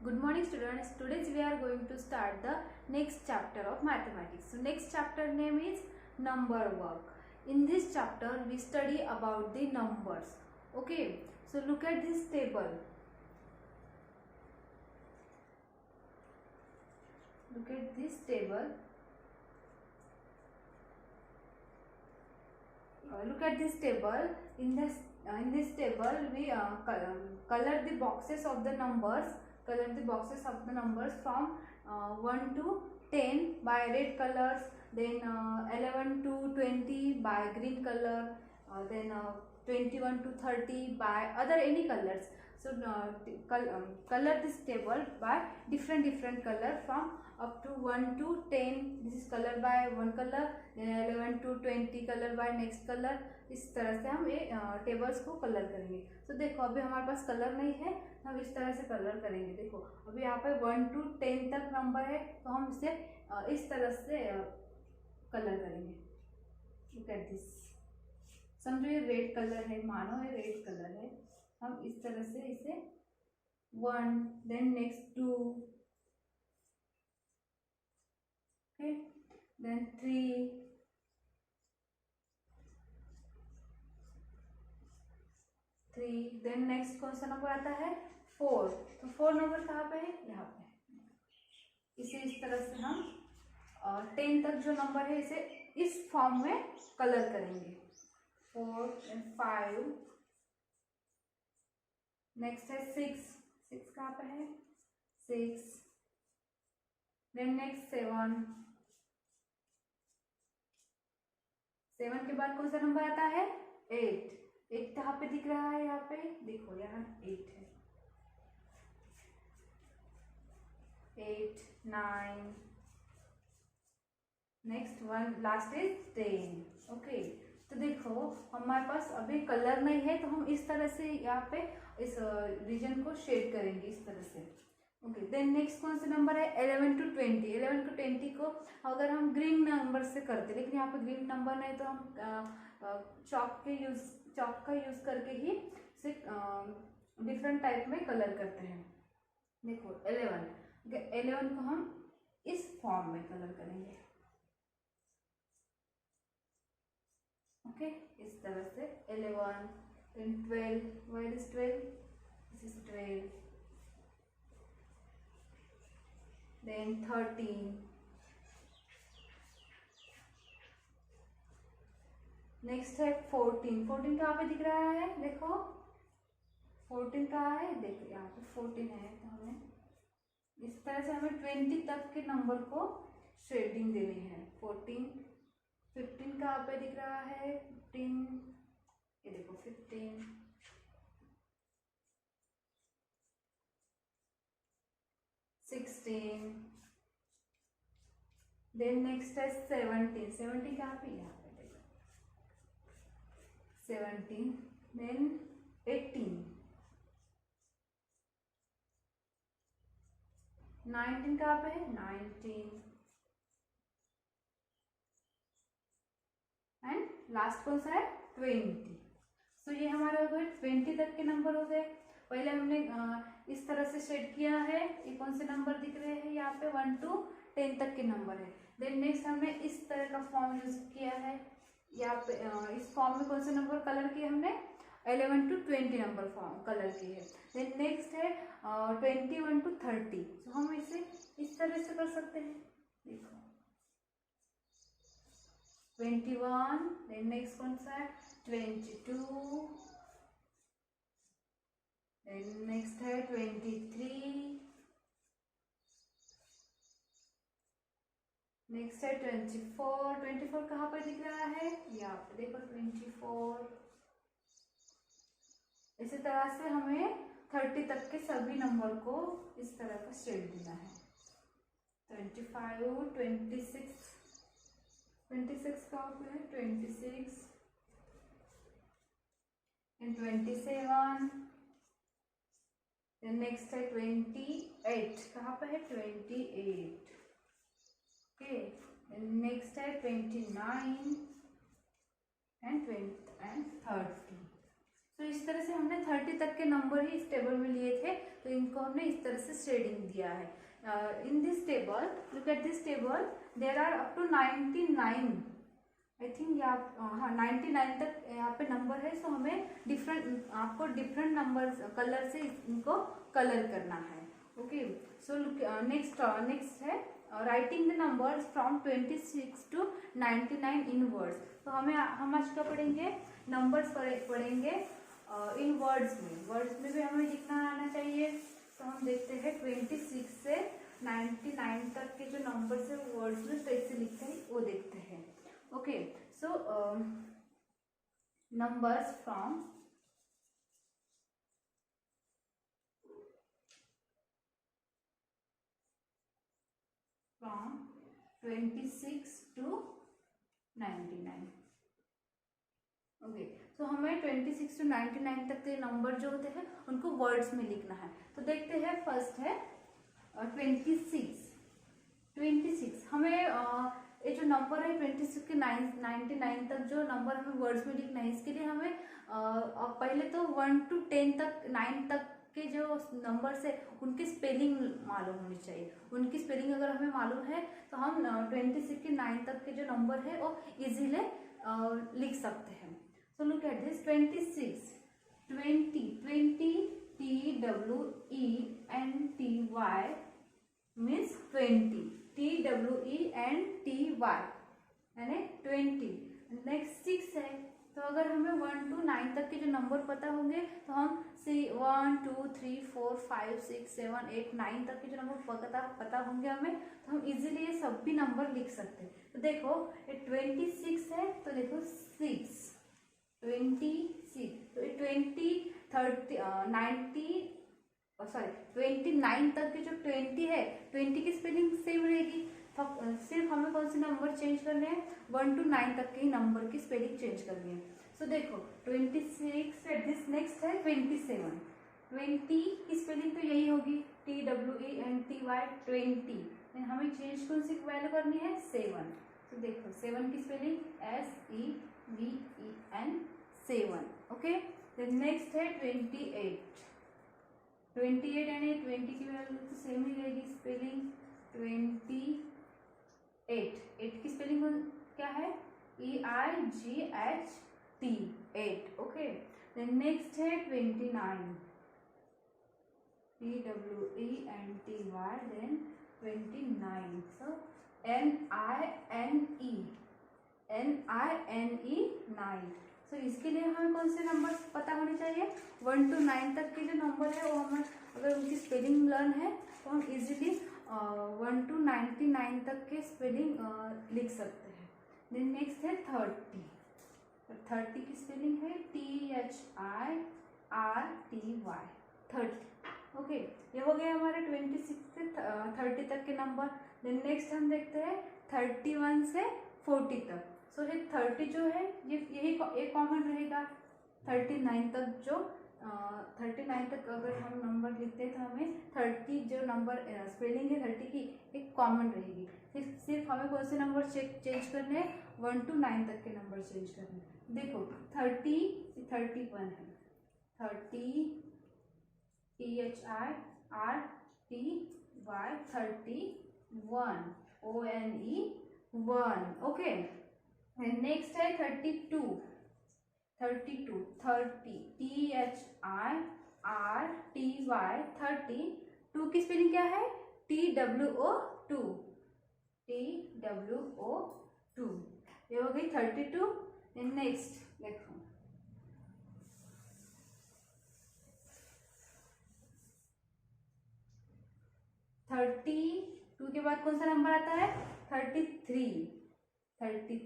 Good morning students. Today we are going to start the next chapter of mathematics. So next chapter name is number work. In this chapter we study about the numbers. Okay. So look at this table. Look at this table. Look at this table. In this table we color the boxes of the numbers. Color the boxes of the numbers from 1 to 10 by red colors, then 11 to 20 by green color, then 21 to 30 by other any colors. So color this table by different color from up to 1 to 10. This is color by one color, then 11 to 20 color by next color. इस तरह से हम ये tables को colour करेंगे. तो देखो अभी हमारे पास कलर नहीं है, हम इस तरह से कलर करेंगे. देखो अभी यहाँ पे 1 to 10 तक नंबर है, तो हम इसे इस तरह से कलर करेंगे. Look at this. समझो ये रेड कलर है, मानो ये रेड कलर है. हम इस तरह से इसे 1, then next 2, okay, then 3, then next कौन सा नंबर आता है 4. तो 4 नंबर कहाँ पे है, यहाँ पे. इसे इस तरह से हम 10 तक जो नंबर है इसे इस फॉर्म में कलर करेंगे. 4 एंड 5. नेक्स्ट है 6 कहाँ पे है 6. देन नेक्स्ट 7 के बाद कौन सा नंबर आता है 8. 8 कहाँ पे दिख रहा है, यहाँ पे देखो, यहाँ 8 है. 8, 9, next one last is 10. Okay. तो देखो हमारे पास अभी कलर नहीं है, तो हम इस तरह से यहाँ पे इस रीजन को शेड करेंगे इस तरह से. ओके. देन नेक्स्ट कौन सा नंबर है 11 to 20. 11 to 20 को अगर हम ग्रीन नंबर से करते, लेकिन यहाँ पे ग्रीन नंबर नहीं, तो हम चॉक का यूज करके ही इसे डिफरेंट टाइप में कलर करते हैं. देखो 11 को हम इस फॉर्म में कलर करेंगे. ओके. इस तरह से 11, then 12. Where is 12? This is 12. Then 13. Next है 14. 14 कहाँ पे दिख रहा है, देखो 14 कहाँ है, देखो यहाँ पे 14 है. तो हमें इस तरह से हमें 20 तक के नंबर को शेडिंग देनी है. 14. 15 कहाँ पे दिख रहा है 15. ये देखो 15. 16. देन नेक्स्ट है 17. 17 कहाँ पे, यहाँ पे देखो 17. देन 18. 19 कहाँ पे है 19. एंड लास्ट कौन सा है 20. सो ये हमारे हो गए 20 तक के नंबर हो गए. पहले हमने इस तरह से शेड किया है. ये कौन से नंबर दिख रहे हैं यहाँ पे 1 to 10 तक के नंबर है. देन नेक्स्ट हमने इस तरह का फॉर्म यूज किया है. यहाँ पे इस फॉर्म में कौन से नंबर कलर किए हमने 11 to 20 नंबर फॉर्म कलर किए है. देन नेक्स्ट है 21 to 30. तो हम इसे इस तरह से कर सकते हैं. देखो 21. देन नेक्स्ट कौन सा है 22. देन नेक्स्ट है 23. नेक्स्ट है 24. 24 कहाँ पर दिख रहा है, यहाँ पे देखो 24. इसी तरह से हमें 30 तक के सभी नंबर को इस तरह का शेड देना है. 25, 26. 26 कहाँ पे है 26. एंड 27. देन नेक्स्ट है 28. कहाँ पे है 28. ओके. नेक्स्ट है 29 एंड 30. तो इस तरह से हमने 30 तक के नंबर ही इस टेबल में लिए थे, तो इनको हमने इस तरह से शेडिंग दिया है। In this table, look at this table, there are up to 99, I think हाँ 99 तक यहाँ पे नंबर है। सो हमें आपको डिफरेंट नंबर कलर से इनको कलर करना है। ओके, सो लुक नेक्स्ट है writing the numbers from 26 to 99 in words. तो हम आज क्या पढ़ेंगे, नंबर्स पढ़ेंगे इन वर्ड्स में भी हमें लिखना आना चाहिए। तो हम देखते हैं 26 से 99 तक के जो नंबर्स है वर्ड्स में कैसे लिखते हैं वो देखते हैं। Okay, so numbers from 26 to 99। Okay, तो हमें 26 to 99 तक के नंबर जो होते हैं उनको वर्ड्स में लिखना है। तो देखते हैं, फर्स्ट है 26 हमें ये जो नंबर है 26 के 99 तक जो नंबर हमें वर्ड्स में लिखना है, इसके लिए हमें पहले तो 1 to 10 तक 9 तक के जो नंबर्स है उनकी स्पेलिंग मालूम होनी चाहिए। उनकी स्पेलिंग अगर हमें मालूम है तो हम 26 के 9 तक के जो नंबर है वो इजीली लिख सकते हैं। So look at this 26 20 TWENTY means 20 TWENTY यानी 20। नेक्स्ट 6 है, तो अगर हमें 1 to 9 तक के जो नंबर पता होंगे तो हम 1 2 3 4 5 6 7 8 9 तक के जो नंबर पता होंगे हमें, तो हम इजीली ये सब भी नंबर लिख सकते हैं। तो देखो ये 26 है, तो देखो 6 26, तो ये 20 30 90 सॉरी 29 तक के जो 20 है 20 की स्पेलिंग सेम रहेगी। सिर्फ हमें कौन से नंबर चेंज करने हैं, 1 to 9 तक के ही नंबर की स्पेलिंग चेंज करनी है। सो देखो 26 है, दिस नेक्स्ट है 27। 20 की स्पेलिंग तो यही होगी TWENTY 20, हमें चेंज कौन सी वैल्यू करनी है, 7। तो देखो 7 की spelling SEVEN 7। Okay, then next है 28 यानी 20 की वैल्यू तो सेम ही रहेगी स्पेलिंग 28। 8 की स्पेलिंग क्या है, EIGHT 8। ओके, देन नेक्स्ट है 29 TWENTY देन 29। सो NINE 9। सो इसके लिए हमें कौन से नंबर पता होने चाहिए, 1 to 9 तक के जो नंबर है वो हमें अगर उनकी स्पेलिंग लर्न है तो हम इजीली 1 to 99 तक के स्पेलिंग लिख सकते हैं। देन नेक्स्ट है 30। 30 की स्पेलिंग है THIRTY 30। ओके, ये हो गया हमारे 26 से 30 तक के नंबर। देन नेक्स्ट हम देखते हैं 31 से 40 तक। सो ये 30 जो है यही एक कॉमन रहेगा। 39 तक 39 तक अगर हम नंबर लिखते हैं तो हमें 30 जो नंबर स्पेलिंग है 30 की एक कॉमन रहेगी। सिर्फ हमें कौन से नंबर चेंज करने हैं, 1 to 9 तक के नंबर चेंज करने हैं। देखो 30 से 31 है, 30 THIRTY 31 ONE 1। ओके, नेक्स्ट है 32 30 THIRTY 30। 2 की स्पेलिंग क्या है, TWO 2। ये हो गई 32। नेक्स्ट देखो 32 के बाद कौन सा नंबर आता है, 33 THIRTY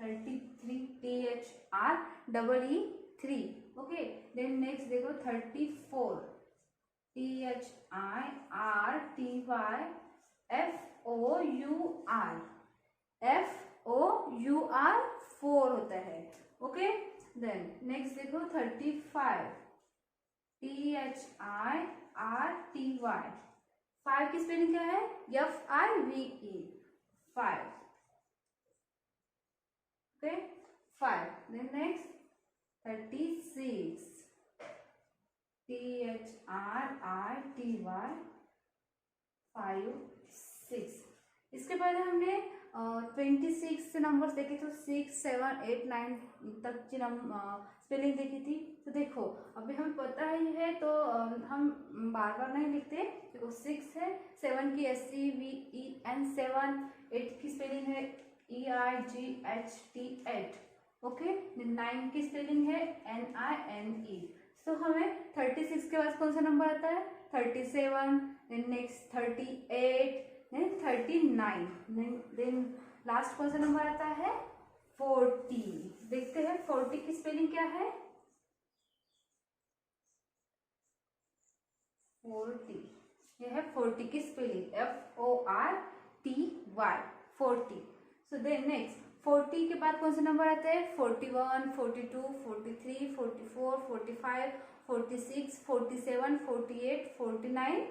33 THIRTY 3। Okay, then next देखो 34 THIRTY FOUR 4 होता है। ओके, देन नेक्स्ट देखो 35 THIRTY 5 की स्पेलिंग क्या है? FIVE, 5. Okay, 5. Then next 36, THRITY, 5, 6. इसके बाद हमने 26 नंबर्स देखे, तो 6, 7, 8, 9 तक की स्पेलिंग देखी थी। तो देखो अभी हमें पता ही है, तो हम बार बार नहीं लिखते। देखो 6 है, 7 की SEVEN 7, 8 की स्पेलिंग है EIGHT 8, ओके। 9 की स्पेलिंग है NINE। तो हमें 36 के बाद कौन सा नंबर आता है? 37, then next 38, then 39, then last कौन सा नंबर आता है? 40। देखते हैं 40 की स्पेलिंग क्या है? 40, यह है 40 की spelling FORTY, 40। So then next 40 के बाद कौन सा नंबर आता है? 41, 42, 43, 44, 45, 46, 47, 48, 49,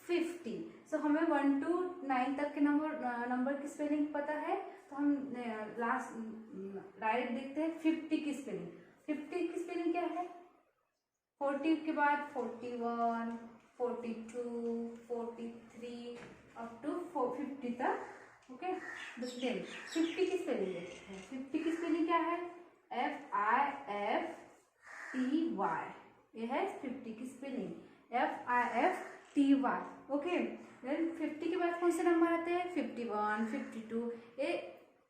50। सो हमें 1 to 9 तक के नंबर की स्पेलिंग पता है, तो हम लास्ट डायरेक्ट देखते हैं 50 की स्पेलिंग। 50 की स्पेलिंग क्या है? 40 के बाद 41, 42, 43 अप टू 50 तक, ओके। देन 50 की स्पेलिंग देखते हैं। 50 की स्पेलिंग क्या है? FIFTY, ये है 50 की स्पेलिंग, FIFTY, ओके। देन 50 के बाद कौन से नंबर आते हैं? 51, 52, ये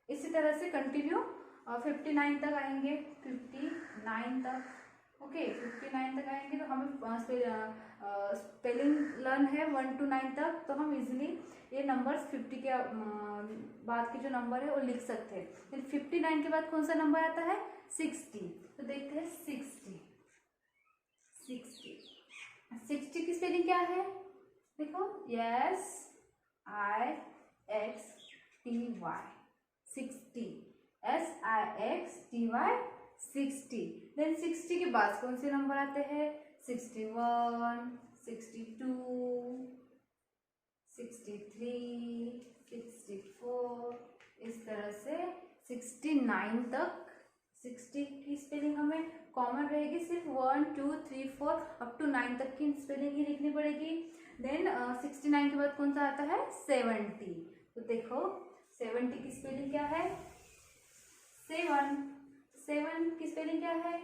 इसी तरह से कंटिन्यू 59 तक आएंगे, 59 तक, ओके। 59 तक आएंगे तो हमें स्पेलिंग लर्न है 1 to 9 तक, तो हम इजीली ये नंबर्स 50 के बाद के जो नंबर है वो लिख सकते हैं। फिर 59 के बाद कौन सा नंबर आता है? 60। तो देखते हैं 60 की स्पेलिंग क्या है? देखो SIXTY, 60, SIXTY, 60। देन 60 के बाद कौन से नंबर आते हैं? 61, 62, 63, 64, इस तरह से 69 तक। 60 की स्पेलिंग हमें कॉमन रहेगी, सिर्फ 1, 2, 3, 4 अप टू 9 तक की स्पेलिंग ही लिखनी पड़ेगी। देन 69 के बाद कौन सा आता है? 70। तो देखो 70 की स्पेलिंग क्या है? 7 की स्पेलिंग क्या है?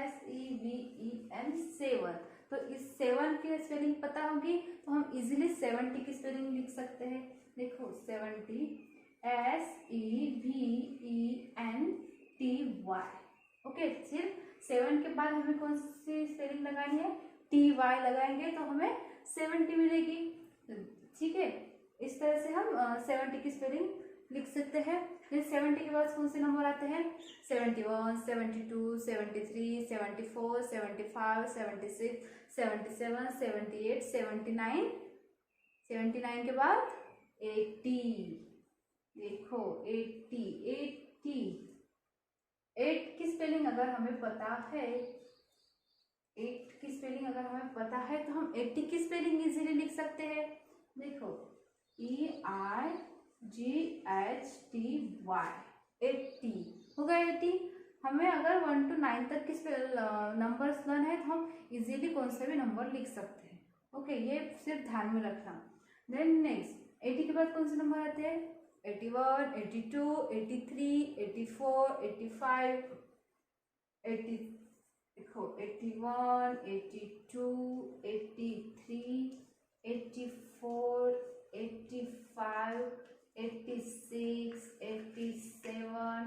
SEVEN, 7। तो इस 7 की स्पेलिंग पता होगी तो हम इजीली 70 की स्पेलिंग लिख सकते हैं। देखो 70, SEVENTY, ओके। सिर्फ 7 के बाद हमें कौन सी स्पेलिंग लगानी है? TY लगाएंगे तो हमें 70 मिलेगी, ठीक है। इस तरह से हम 70 की स्पेलिंग लिख सकते हैं। फिर 70 के बाद कौन से नंबर आते हैं? 71, 72, 73, 74, 75, 76, 77, 78, 79, 79 के बाद 80। देखो 80, 8 की स्पेलिंग अगर हमें पता है, 8 की स्पेलिंग अगर हमें पता है तो हम 80 की स्पेलिंग इजीली लिख सकते हैं। देखो EIGHTY, 80 हो गया। 80 हमें अगर 1 to 9 तक की नंबर्स लर्न है तो हम इजीली कौन सा भी नंबर लिख सकते हैं, ओके। ये सिर्फ ध्यान में रखना। देन नेक्स्ट 80 के बाद कौन से नंबर आते हैं? 81, 82, 83, 84, 85, 80, देखो 81, 82, 83, 84, 85, 86, 87,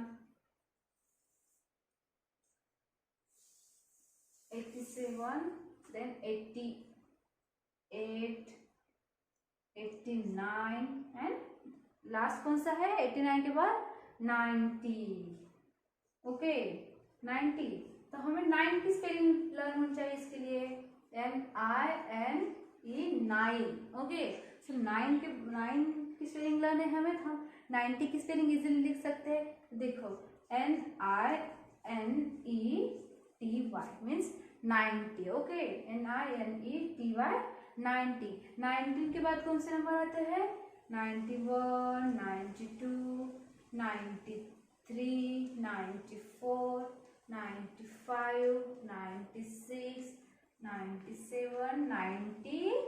87, then 88, 89 एंड लास्ट कौन सा है? 89 के बाद 90, ओके। 90, तो हमें 9 की स्पेलिंग लर्न होनी चाहिए इसके लिए, NINE, 9, ओके। सो 9 की स्पेलिंग लर्न है हमें, तो हम 90 की स्पेलिंग इजीली लिख सकते हैं। देखो NINETY मीन्स 90, ओके। NINETY 90, 19 के बाद कौन से नंबर आते हैं? 91, 92, 93, 94, 95, 96, 97, 99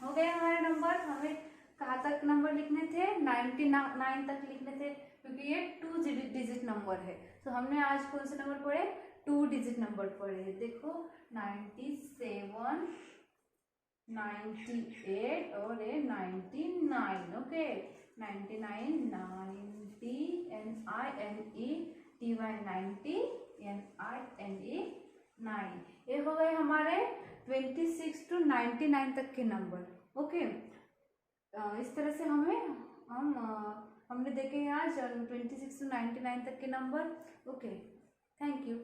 हो गए हमारे नंबर। हमें कहाँ तक नंबर लिखने थे? 99 तक लिखने थे, क्योंकि ये 2 डिजिट नंबर है। तो हमने आज कौन से नंबर पढ़े? 2 डिजिट नंबर पढ़े हैं। देखो 97, 98 और ये 99। Okay, 99, 90, NINE, 90, 9। ये हो गए हमारे 26 to 99 तक के नंबर। ओके, इस तरह से हमने देखे आज 26 to 99 तक के नंबर। Okay, thank you.